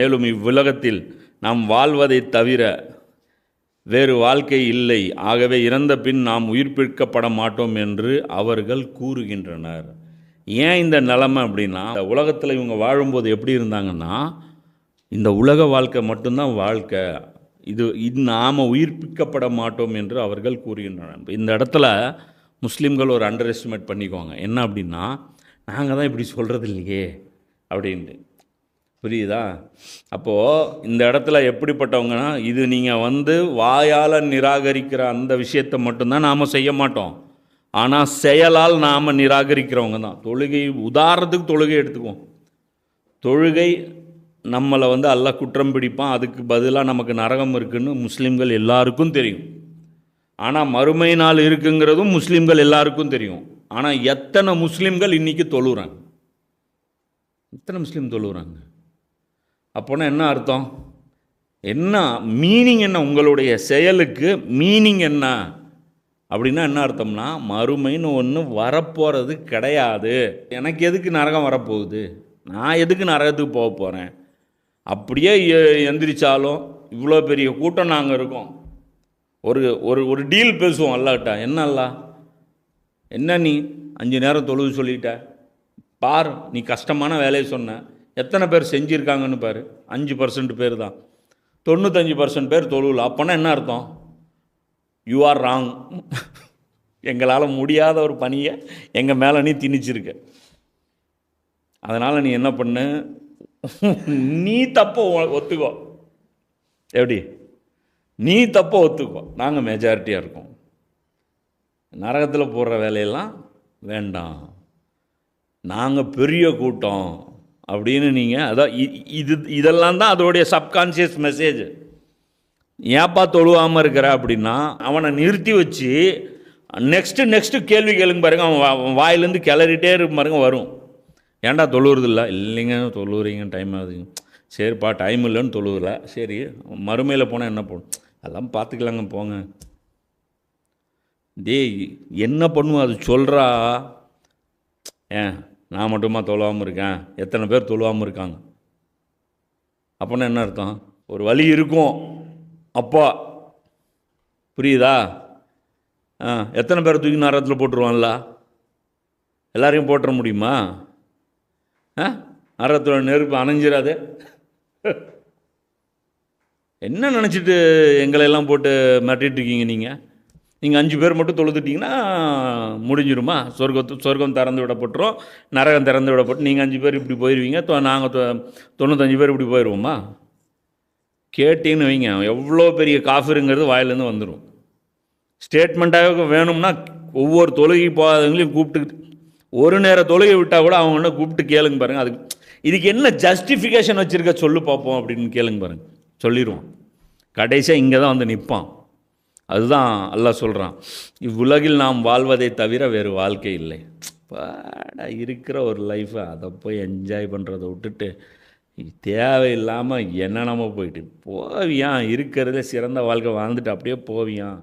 மேலும் இவ்வுலகத்தில் நாம் வாழ்வதைத் தவிர வேறு வாழ்க்கை இல்லை, ஆகவே இறந்த பின் நாம் உயிர்ப்பிக்கப்பட மாட்டோம் என்று அவர்கள் கூறுகின்றனர். ஏன் இந்த நிலைமை அப்படின்னா, இந்த உலகத்தில் இவங்க வாழும்போது எப்படி இருந்தாங்கன்னா, இந்த உலக வாழ்க்கை மட்டும்தான் வாழ்க்கை, இது நாம் உயிர்ப்பிக்கப்பட மாட்டோம் என்று அவர்கள் கூறுகின்றனர். இந்த இடத்துல முஸ்லீம்கள் ஒரு அண்டர் எஸ்டிமேட் பண்ணிக்குவாங்க. என்ன அப்படின்னா, நாங்கள் தான் இப்படி சொல்கிறது இல்லையே அப்படின்ட்டு. புரியுதா? அப்போது இந்த இடத்துல எப்படிப்பட்டவங்கன்னா, இது நீங்கள் வாயால் நிராகரிக்கிற அந்த விஷயத்தை மட்டும்தான் நாம் செய்ய மாட்டோம், ஆனால் செயலால் நாம் நிராகரிக்கிறவங்க தான். தொழுகை, உதாரணத்துக்கு தொழுகை எடுத்துக்குவோம். தொழுகை நம்மளை அல்லாஹ் குற்றம் பிடிப்பான், அதுக்கு பதிலாக நமக்கு நரகம் இருக்குன்னு முஸ்லீம்கள் எல்லாருக்கும் தெரியும். ஆனால் மறுமை நாள் இருக்குங்கிறதும் முஸ்லீம்கள் எல்லாருக்கும் தெரியும். ஆனால் எத்தனை முஸ்லீம்கள் இன்றைக்கி தொழுகிறாங்க? எத்தனை முஸ்லீம் தொழுகிறாங்க? அப்போனா என்ன அர்த்தம்? என்ன மீனிங்? என்ன உங்களுடைய செயலுக்கு மீனிங் என்ன அப்படின்னா என்ன அர்த்தம்னா, மறுமைன்னு ஒன்று வரப்போகிறது கிடையாது. எனக்கு எதுக்கு நரகம் வரப்போகுது? நான் எதுக்கு நரகத்துக்கு போக போகிறேன்? அப்படியே எந்திரிச்சாலும் இவ்வளோ பெரிய கூட்டம் நாங்கள் இருக்கோம், ஒரு ஒரு ஒரு டீல் பேசுவோம் அல்லாஹ்கிட்ட. என்ன அல்லாஹ், என்ன நீ 5 நேரம் தொழுது சொல்லிட்ட பார், நீ கஷ்டமான வேலையை சொன்ன, எத்தனை பேர் செஞ்சுருக்காங்கன்னு பாரு. 5% பேர் தான், 95% பேர் தொழுவில். அப்போனா என்ன அர்த்தம்? You are wrong. எங்களால் முடியாத ஒரு பணியை எங்கள் மேலே நீ திணிச்சிருக்க. அதனால் நீ என்ன பண்ணு, நீ தப்ப ஒத்துக்கோ. எப்படி? நீ தப்ப ஒத்துக்கோ, நாங்கள் மெஜாரிட்டியாக இருக்கோம். நரகத்தில் போடுற வேலையெல்லாம் வேண்டாம், நாங்கள் பெரிய கூட்டம் அப்படின்னு நீங்கள் அதான் இதெல்லாம் தான் அதோடைய சப்கான்ஷியஸ் மெசேஜ். ஏப்பா தொழுவாமல் இருக்கிற அப்படின்னா அவனை நிறுத்தி வச்சு நெக்ஸ்ட்டு கேள்வி கேளுங்க பாருங்க. அவன் வாயிலேருந்து கிளறிட்டே இருக்கும் பாருங்க. வரும், ஏன்டா தொழுவுறது இல்லை? இல்லைங்க தொழுவுறீங்க, டைம் ஆகுதுங்க. சரிப்பா, டைம் இல்லைன்னு தொழுவுல, சரி மறுமையில் போனால் என்ன பண்ணும்? அதெல்லாம் பார்த்துக்கலாங்க போங்க. டேய் என்ன பண்ணுவோம் அது சொல்கிறா? ஏன் நான் மட்டுமா தொழுவாமல் இருக்கேன்? எத்தனை பேர் தொழுவாமல் இருக்காங்க? அப்போனா என்ன அர்த்தம்? ஒரு வழி இருக்கும் அப்பா, புரியுதா? எத்தனை பேர் தூக்கி நரகத்தில் போட்டுருவான்ல? எல்லாரையும் போட்டுற முடியுமா? நரகத்தோட நெருப்பு அணைஞ்சிடாது. என்ன நினச்சிட்டு எங்களையெல்லாம் போட்டு மிரட்டிட்டு இருக்கீங்க? நீங்கள் 5 பேர் மட்டும் தொழுதுட்டிங்கன்னா முடிஞ்சிருமா? சொர்க்கம் திறந்து விடப்பட்டுரும், நரகம் திறந்து விடப்பட்டு நீங்கள் 5 பேர் இப்படி போயிடுவீங்க, நாங்கள் 95 பேர் இப்படி போயிடுவோமா? கேட்டிங்கன்னு வைங்க, எவ்வளோ பெரிய காஃபிருங்கிறது வாயிலேருந்து வந்துடும். ஸ்டேட்மெண்ட்டாக வேணும்னா ஒவ்வொரு தொழுகை போகாதவங்களையும் கூப்பிட்டு, ஒரு நேர தொழுகை விட்டால் கூட அவங்கள்ட்ட கூப்பிட்டு கேளுங்க பாருங்கள். இதுக்கு என்ன ஜஸ்டிஃபிகேஷன் வச்சுருக்க சொல்லு பார்ப்போம் அப்படின்னு கேளுங்க பாருங்கள், சொல்லிடுவோம். கடைசியாக இங்கே தான் நிற்பான். அதுதான் அல்லாஹ் சொல்கிறான், இவ்வுலகில் நாம் வாழ்வதை தவிர வேறு வாழ்க்கை இல்லை. பாடா இருக்கிற ஒரு லைஃப்பை அதை போய் என்ஜாய் பண்ணுறதை விட்டுட்டு தேவையில்லாமல் என்னென்னமோ போயிட்டு போவியான். இருக்கிறதே சிறந்த வாழ்க்கை வாழ்ந்துட்டு அப்படியே போவியான்.